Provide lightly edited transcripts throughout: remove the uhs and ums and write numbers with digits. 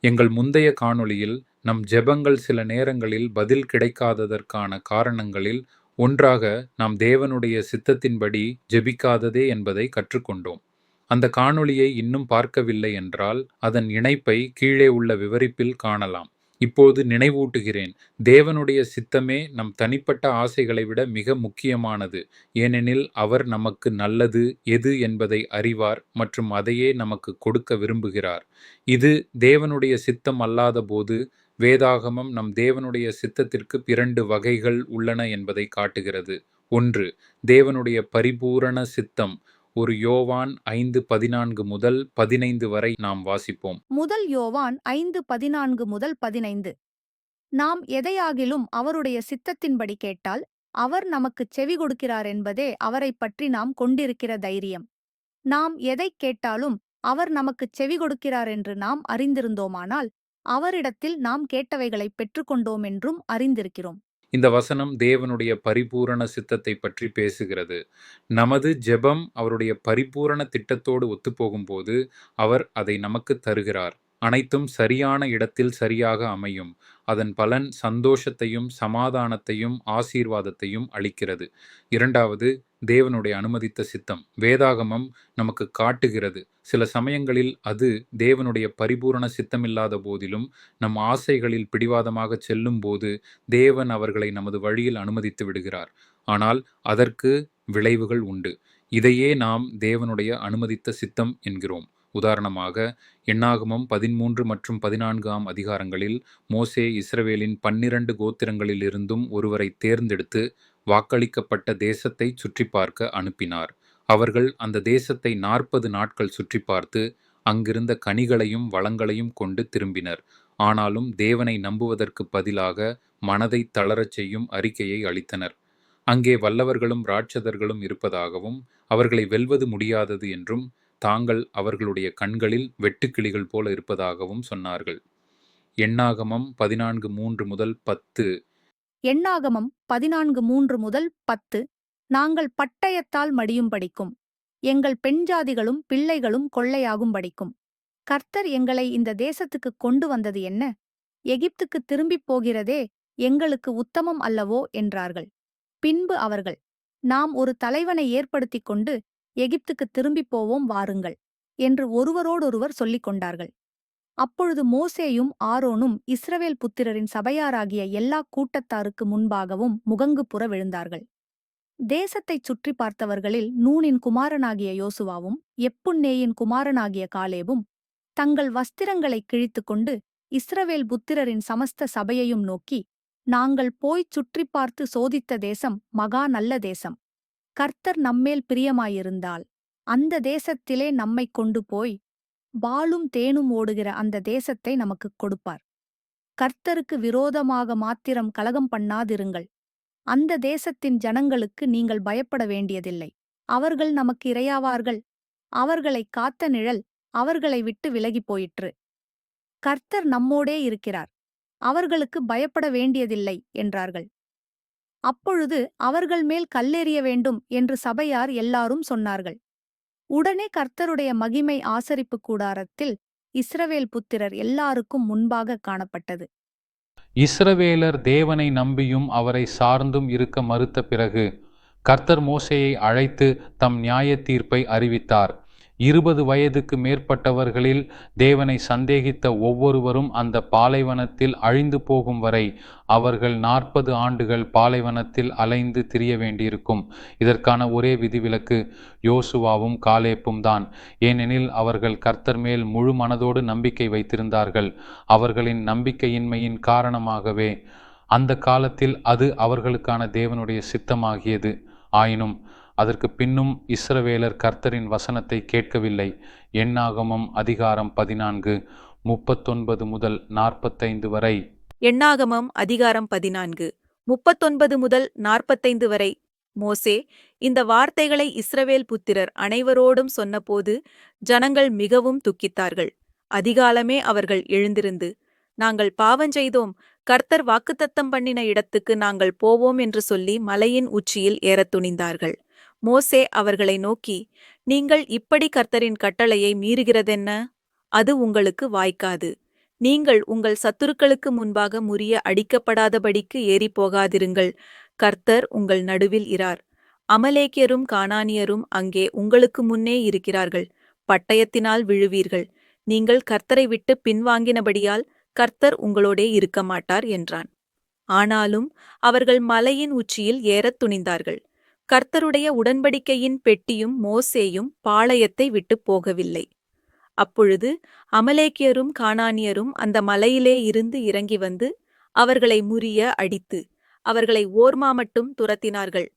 எங்கள் முந்தைய காணொளியில் நம் ஜெபங்கள் சில நேரங்களில் பதில் கிடைக்காததற்கான காரணங்களில் ஒன்றாக நாம் தேவனுடைய சித்தத்தின்படி ஜெபிக்காததே என்பதை கற்றுக்கொண்டோம். அந்த காணொளியை இன்னும் பார்க்கவில்லை என்றால் அதன் இணைப்பை கீழே உள்ள விவரிப்பில் காணலாம். இப்போது நினைவூட்டுகிறேன், தேவனுடைய சித்தமே நம் தனிப்பட்ட ஆசைகளை விட மிக முக்கியமானது. ஏனெனில் அவர் நமக்கு நல்லது எது என்பதை அறிவார் மற்றும் அதையே நமக்கு கொடுக்க விரும்புகிறார். இது தேவனுடைய சித்தம் அல்லாத போது வேதாகமம் நம் தேவனுடைய சித்தத்திற்கு 2 வகைகள் உள்ளன என்பதை காட்டுகிறது. 1. தேவனுடைய பரிபூரண சித்தம். ஒரு யோவான் 5:14 முதல் 15 வரை நாம் வாசிப்போம். முதல் யோவான் 5:14 முதல் 15. நாம் எதையாகிலும் அவருடைய சித்தத்தின்படி கேட்டால் அவர் நமக்குச் செவி கொடுக்கிறார் என்பதே அவரைப் பற்றி நாம் கொண்டிருக்கிற தைரியம். நாம் எதைக் கேட்டாலும் அவர் நமக்குச் செவி கொடுக்கிறார் என்று நாம் அறிந்திருந்தோமானால் அவரிடத்தில் நாம் கேட்டவைகளைப் பெற்றுக்கொண்டோமென்றும் அறிந்திருக்கிறோம். இந்த வசனம் தேவனுடைய பரிபூரண சித்தத்தை பற்றி பேசுகிறது. நமது ஜெபம் அவருடைய பரிபூரண திட்டத்தோடு ஒத்துப்போகும்போது அவர் அதை நமக்கு தருகிறார். அனைத்தும் சரியான இடத்தில் சரியாக அமையும். அதன் பலன் சந்தோஷத்தையும் சமாதானத்தையும் ஆசீர்வாதத்தையும் அளிக்கிறது. 2. தேவனுடைய அனுமதித்த சித்தம். வேதாகமம் நமக்கு காட்டுகிறது. சில சமயங்களில் அது தேவனுடைய பரிபூரண சித்தமில்லாத போதிலும் நம் ஆசைகளில் பிடிவாதமாக செல்லும் போது தேவன் அவர்களை நமது வழியில் அனுமதித்து விடுகிறார். ஆனால் அதற்கு விளைவுகள் உண்டு. இதையே நாம் தேவனுடைய அனுமதித்த சித்தம் என்கிறோம். உதாரணமாக எண்ணாகமம் 13 மற்றும் 14 அதிகாரங்களில் மோசே இஸ்ரவேலின் 12 கோத்திரங்களிலிருந்தும் ஒருவரை தேர்ந்தெடுத்து வாக்களிக்கப்பட்ட தேசத்தை சுற்றி பார்க்க அனுப்பினார். அவர்கள் அந்த தேசத்தை 40 நாட்கள் சுற்றி பார்த்து அங்கிருந்த கனிகளையும் வளங்களையும் கொண்டு திரும்பினர். ஆனாலும் தேவனை நம்புவதற்கு பதிலாக மனதை தளரச் செய்யும் அறிக்கையை அளித்தனர். அங்கே வல்லவர்களும் ராட்சதர்களும் இருப்பதாகவும் அவர்களை வெல்வது முடியாதது என்றும் தாங்கள் அவர்களுடைய கண்களில் வெட்டுக்கிளிகள் போல இருப்பதாகவும் சொன்னார்கள். எண்ணாகமம் 14:3 முதல் 10. எண்ணாகமம் 14:3 முதல் 10. நாங்கள் பட்டயத்தால் மடியும்படிக்கும் எங்கள் பெண்ஜாதிகளும் பிள்ளைகளும் கொள்ளையாகும்படிக்கும் கர்த்தர் எங்களை இந்த தேசத்துக்குக் கொண்டு வந்தது என்ன? எகிப்துக்குத் திரும்பிப் போகிறதே எங்களுக்கு உத்தமம் அல்லவோ என்றார்கள். பின்பு அவர்கள், நாம் ஒரு தலைவனை ஏற்படுத்திக் கொண்டு எகிப்துக்குத் திரும்பிப் போவோம் வாருங்கள் என்று ஒருவரோடொருவர் சொல்லிக் கொண்டார்கள். அப்பொழுது மோசேயும் ஆரோனும் இஸ்ரவேல் புத்திரரின் சபையாராகிய எல்லா கூட்டத்தாருக்கு முன்பாகவும் முகங்குப்புற விழுந்தார்கள். தேசத்தைச் சுற்றி பார்த்தவர்களில் நூனின் குமாரனாகிய யோசுவாவும் எப்புன்னேயின் குமாரனாகிய காலேபும் தங்கள் வஸ்திரங்களைக் கிழித்துக்கொண்டு இஸ்ரவேல் புத்திரரின் சமஸ்த சபையையும் நோக்கி, நாங்கள் போய்ச் சுற்றிப் பார்த்து சோதித்த தேசம் மகா நல்ல தேசம். கர்த்தர் நம்மேல் பிரியமாயிருந்தால் அந்த தேசத்திலே நம்மைக் கொண்டு போய் பாலும் தேனும் ஓடுகிற அந்த தேசத்தை நமக்குக் கொடுப்பார். கர்த்தருக்கு விரோதமாக மாத்திரம் கலகம் பண்ணாதிருங்கள். அந்த தேசத்தின் ஜனங்களுக்கு நீங்கள் பயப்பட வேண்டியதில்லை. அவர்கள் நமக்கு இரையாவார்கள். அவர்களைக் காத்த நிழல் அவர்களை விட்டு விலகிப் போயிற்று. கர்த்தர் நம்மோடே இருக்கிறார். அவர்களுக்கு பயப்பட வேண்டியதில்லை என்றார்கள். அப்பொழுது அவர்கள் மேல் கல்லெறிய வேண்டும் என்று சபையார் எல்லாரும் சொன்னார்கள். உடனே கர்த்தருடைய மகிமை ஆசரிப்பு கூடாரத்தில் இஸ்ரவேல் புத்திரர் எல்லாருக்கும் முன்பாக காணப்பட்டது. இஸ்ரவேலர் தேவனை நம்பியும் அவரை சார்ந்தும் இருக்க மறுத்த பிறகு கர்த்தர் மோசேயை அழைத்து தம் நியாய தீர்ப்பை அறிவித்தார். 20 வயதுக்கு மேற்பட்டவர்களில் தேவனை சந்தேகித்த ஒவ்வொருவரும் அந்த பாலைவனத்தில் அழிந்து போகும் வரை அவர்கள் 40 ஆண்டுகள் பாலைவனத்தில் அலைந்து திரிய வேண்டியிருக்கும். இதற்கான ஒரே விதிவிலக்கு யோசுவாவும் காலேப்பும் தான். ஏனெனில் அவர்கள் கர்த்தர் மேல் முழு மனதோடு நம்பிக்கை வைத்திருந்தார்கள். அவர்களின் நம்பிக்கையின்மையின் காரணமாகவே அந்த காலத்தில் அது அவர்களுக்கான தேவனுடைய சித்தமாகியது. ஆயினும் அதற்கு பின்னும் இஸ்ரவேலர் கர்த்தரின் வசனத்தை கேட்கவில்லை. எண்ணாகமம் அதிகாரம் 14 39 முதல் 45 வரை. எண்ணாகமம் அதிகாரம் 14 39 முதல் 45 வரை. மோசே இந்த வார்த்தைகளை இஸ்ரவேல் புத்திரர் அனைவரோடும் சொன்னபோது ஜனங்கள் மிகவும் துக்கித்தார்கள். அதிகாலமே அவர்கள் எழுந்திருந்து, நாங்கள் பாவஞ்செய்தோம், கர்த்தர் வாக்குத்தத்தம் பண்ணின இடத்துக்கு நாங்கள் போவோம் என்று சொல்லி மலையின் உச்சியில் ஏறத் துணிந்தார்கள். மோசே அவர்களை நோக்கி, நீங்கள் இப்படி கர்த்தரின் கட்டளையை மீறுகிறதென்ன? அது உங்களுக்கு வாய்க்காது. நீங்கள் உங்கள் சத்துருக்களுக்கு முன்பாக முறிய அடிக்கப்படாதபடிக்கு ஏறிப் போகாதிருங்கள். கர்த்தர் உங்கள் நடுவில் இரார். அமலேக்கியரும் கானானியரும் அங்கே உங்களுக்கு முன்னே இருக்கிறார்கள். பட்டயத்தினால் விழுவீர்கள். நீங்கள் கர்த்தரை விட்டு பின்வாங்கினபடியால் கர்த்தர் உங்களோடே இருக்க மாட்டார் என்றான். ஆனாலும் அவர்கள் மலையின் உச்சியில் ஏறத் துணிந்தார்கள். கர்த்தருடைய உடன்படிக்கையின் பெட்டியும் மோசேயும் பாளையத்தை விட்டுப் போகவில்லை. அப்பொழுது அமலேக்கியரும் கானானியரும் அந்த மலையிலே இருந்து இறங்கி வந்து அவர்களை முறிய அடித்து அவர்களை ஓர்மா மட்டும் துரத்தினார்கள்.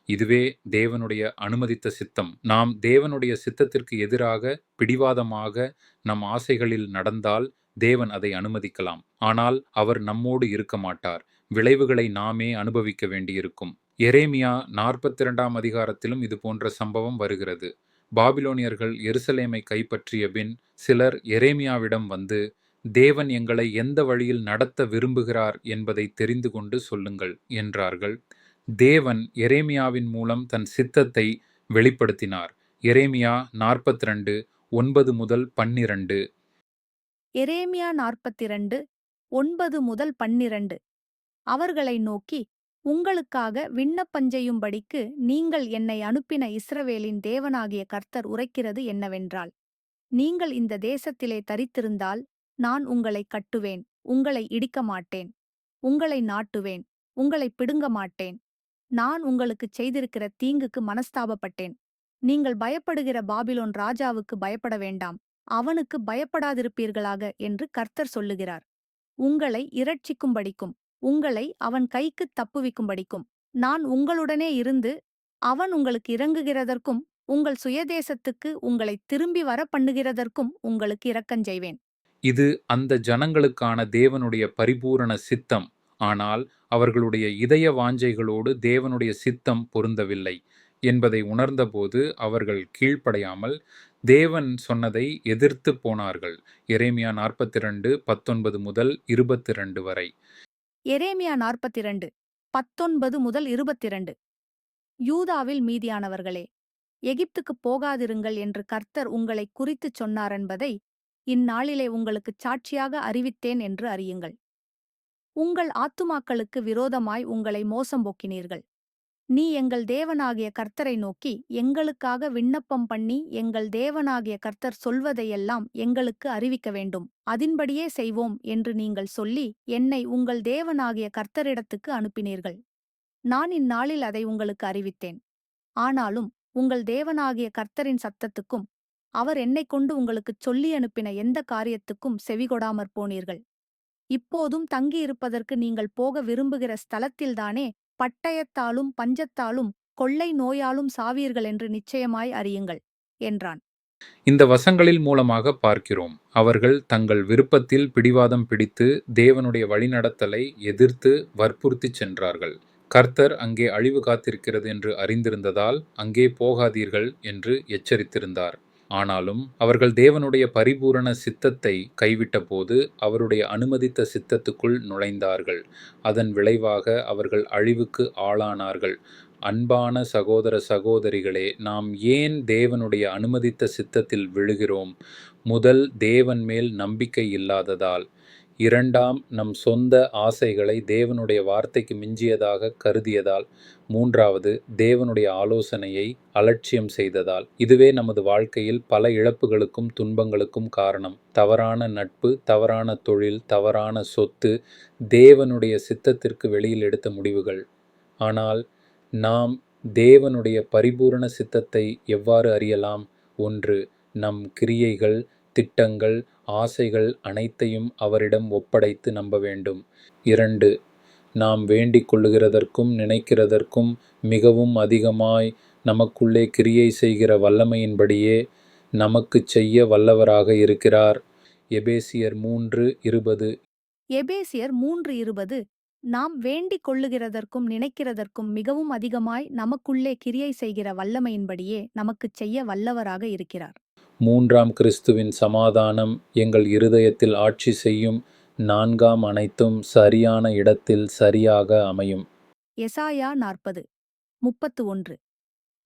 இதுவே தேவனுடைய அனுமதித்த சித்தம். நாம் தேவனுடைய சித்தத்திற்கு எதிராக பிடிவாதமாக நம் ஆசைகளில் நடந்தால் தேவன் அதை அனுமதிக்கலாம். ஆனால் அவர் நம்மோடு இருக்க மாட்டார். விளைவுகளை நாமே அனுபவிக்க வேண்டியிருக்கும். எரேமியா 42ஆம் அதிகாரத்திலும் இது போன்ற சம்பவம் வருகிறது. பாபிலோனியர்கள் எருசலேமை கைப்பற்றிய பின் சிலர் எரேமியாவிடம் வந்து, தேவன் எங்களை எந்த வழியில் நடத்த விரும்புகிறார் என்பதை தெரிந்து கொண்டு சொல்லுங்கள் என்றார்கள். தேவன் எரேமியாவின் மூலம் தன் சித்தத்தை வெளிப்படுத்தினார். எரேமியா 42 9 முதல் 12. எரேமியா 42 9 முதல் 12. அவர்களை நோக்கி, உங்களுக்காக விண்ணப்பஞ்செய்யும்படிக்கு நீங்கள் என்னை அனுப்பின இஸ்ரவேலின் தேவனாகிய கர்த்தர் உரைக்கிறது என்னவென்றால், நீங்கள் இந்த தேசத்திலே தரித்திருந்தால் நான் உங்களை கட்டுவேன், உங்களை இடிக்க மாட்டேன். உங்களை நாட்டுவேன், உங்களை பிடுங்க மாட்டேன். நான் உங்களுக்குச் செய்திருக்கிற தீங்குக்கு மனஸ்தாபப்பட்டேன். நீங்கள் பயப்படுகிற பாபிலோன் ராஜாவுக்கு பயப்பட வேண்டாம், அவனுக்கு பயப்படாதிருப்பீர்களாக என்று கர்த்தர் சொல்லுகிறார். உங்களை இரட்சிக்கும்படிக்கும் உங்களை அவன் கைக்குத் தப்புவிக்கும்படிக்கும் நான் உங்களுடனே இருந்து அவன் உங்களுக்கு இரங்குகிறதற்கும் உங்கள் சுயதேசத்துக்கு உங்களை திரும்பி வர பண்ணுகிறதற்கும் உங்களுக்கு இரக்கஞ்செய்வேன். இது அந்த ஜனங்களுக்கான தேவனுடைய பரிபூரண சித்தம். ஆனால் அவர்களுடைய இதய வாஞ்சைகளோடு தேவனுடைய சித்தம் பொருந்தவில்லை என்பதை உணர்ந்தபோது அவர்கள் கீழ்ப்படையாமல் தேவன் சொன்னதை எதிர்த்து போனார்கள். எரேமியா 42 19 முதல் 22 வரை. எரேமியா 42 19 முதல் 22. யூதாவில் மீதியானவர்களே, எகிப்துக்குப் போகாதிருங்கள் என்று கர்த்தர் உங்களைக் குறித்துச் சொன்னாரென்பதை இந்நாளிலே உங்களுக்குச் சாட்சியாக அறிவித்தேன் என்று அறியுங்கள். உங்கள் ஆத்துமாக்களுக்கு விரோதமாய் உங்களை மோசம் போக்கினீர்கள். நீ எங்கள் தேவனாகிய கர்த்தரை நோக்கி, எங்களுக்காக விண்ணப்பம் பண்ணி எங்கள் தேவனாகிய கர்த்தர் சொல்வதையெல்லாம் எங்களுக்கு அறிவிக்க வேண்டும், அதின்படியே செய்வோம் என்று நீங்கள் சொல்லி என்னை உங்கள் தேவனாகிய கர்த்தரிடத்துக்கு அனுப்பினீர்கள். நான் இந்நாளில் அதை உங்களுக்கு அறிவித்தேன். ஆனாலும் உங்கள் தேவனாகிய கர்த்தரின் சத்தத்துக்கும் அவர் என்னைக் கொண்டு உங்களுக்குச் சொல்லி அனுப்பின எந்த காரியத்துக்கும் செவிகொடாமற் போனீர்கள். இப்போதும் தங்கியிருப்பதற்கு நீங்கள் போக விரும்புகிற ஸ்தலத்தில்தானே பட்டயத்தாலும் பஞ்சத்தாலும் கொள்ளை நோயாலும் சாவீர்கள் என்று நிச்சயமாய் அறியுங்கள் என்றான். இந்த வசங்களில் மூலமாக பார்க்கிறோம், அவர்கள் தங்கள் விருப்பத்தில் பிடிவாதம் பிடித்து தேவனுடைய வழிநடத்தலை எதிர்த்து வற்புறுத்திச் சென்றார்கள். கர்த்தர் அங்கே அழிவு காத்திருக்கிறது என்று அறிந்திருந்ததால் அங்கே போகாதீர்கள் என்று எச்சரித்திருந்தார். ஆனாலும் அவர்கள் தேவனுடைய பரிபூரண சித்தத்தை கைவிட்டபோது அவருடைய அனுமதித்த சித்தத்துக்குள் நுழைந்தார்கள். அதன் விளைவாக அவர்கள் அழிவுக்கு ஆளானார்கள். அன்பான சகோதர சகோதரிகளே, நாம் ஏன் தேவனுடைய அனுமதித்த சித்தத்தில் விழுகிறோம்? முதல், தேவன் மேல் நம்பிக்கை இல்லாததால். இரண்டாம், நம் சொந்த ஆசைகளை தேவனுடைய வார்த்தைக்கு மிஞ்சியதாக கருதியதால். மூன்றாவது, தேவனுடைய ஆலோசனையை அலட்சியம் செய்ததால். இதுவே நமது வாழ்க்கையில் பல இழப்புகளுக்கும் துன்பங்களுக்கும் காரணம். தவறான நட்பு, தவறான தொழில், தவறான சொத்து, தேவனுடைய சித்தத்திற்கு வெளியில் எடுத்த முடிவுகள். ஆனால் நாம் தேவனுடைய பரிபூரண சித்தத்தை எவ்வாறு அறியலாம்? 1. நம் கிரியைகள், திட்டங்கள், ஆசைகள் அனைத்தையும் அவரிடம் ஒப்படைத்து நம்ப வேண்டும். 2. நாம் வேண்டிக் கொள்ளுகிறதற்கும் நினைக்கிறதற்கும் மிகவும் அதிகமாய் நமக்குள்ளே கிரியை செய்கிற வல்லமையின்படியே நமக்குச் செய்ய வல்லவராக இருக்கிறார். எபேசியர் 3:20. எபேசியர் 3:20. நாம் வேண்டிக் கொள்ளுகிறதற்கும் நினைக்கிறதற்கும் மிகவும் அதிகமாய் நமக்குள்ளே கிரியை செய்கிற வல்லமையின்படியே நமக்குச் செய்ய வல்லவராக இருக்கிறார். 3. கிறிஸ்துவின் சமாதானம் எங்கள் இருதயத்தில் ஆட்சி செய்யும். 4. அனைத்தும் சரியான இடத்தில் சரியாக அமையும். எசாயா 40:31.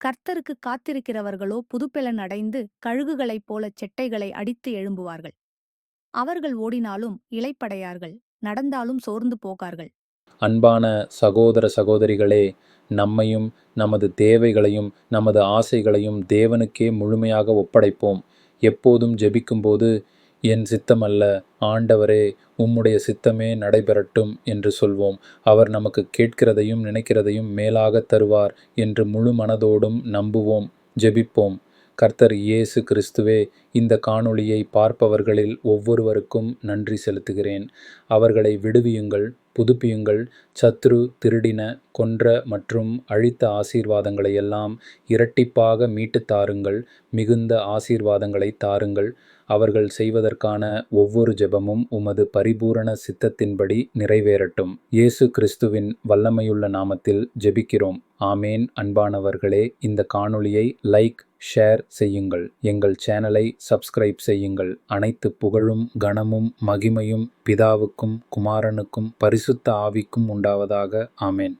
கர்த்தருக்கு காத்திருக்கிறவர்களோ புதுப்பெலன் அடைந்து கழுகுகளைப் போலச் செட்டைகளை அடித்து எழும்புவார்கள். அவர்கள் ஓடினாலும் இளைப்படையார்கள், நடந்தாலும் சோர்ந்து போகார்கள். அன்பான சகோதர சகோதரிகளே, நம்மையும் நமது தேவைகளையும் நமது ஆசைகளையும் தேவனுக்கே முழுமையாக ஒப்படைப்போம். எப்போதும் ஜெபிக்கும்போது, என் சித்தமல்ல, ஆண்டவரே உம்முடைய சித்தமே நடைபெறட்டும் என்று சொல்வோம். அவர் நமக்கு கேட்கிறதையும் நினைக்கிறதையும் மேலாக தருவார் என்று முழு மனதோடும் நம்புவோம். ஜெபிப்போம். கர்த்தர் இயேசு கிறிஸ்துவே, இந்த காணொளியை பார்ப்பவர்களில் ஒவ்வொருவருக்கும் நன்றி செலுத்துகிறேன். அவர்களை விடுவியுங்கள், புதுப்பியுங்கள். சத்ரு திருடின, கொன்ற மற்றும் அழித்த ஆசீர்வாதங்களை எல்லாம் இரட்டிப்பாக மீட்டுத் தாருங்கள். மிகுந்த ஆசீர்வாதங்களை தாருங்கள். அவர்கள் செய்வதற்கான ஒவ்வொரு ஜெபமும் உமது பரிபூரண சித்தத்தின்படி நிறைவேறட்டும். இயேசு கிறிஸ்துவின் வல்லமையுள்ள நாமத்தில் ஜெபிக்கிறோம். ஆமேன். அன்பானவர்களே, இந்த காணொளியை லைக், ஷேர் செய்யுங்கள். எங்கள் சேனலை சப்ஸ்கிரைப் செய்யுங்கள். அனைத்து புகழும் கனமும் மகிமையும் பிதாவுக்கும் குமாரனுக்கும் பரிசுத்த ஆவிக்கும் உண்டாவதாக. ஆமேன்.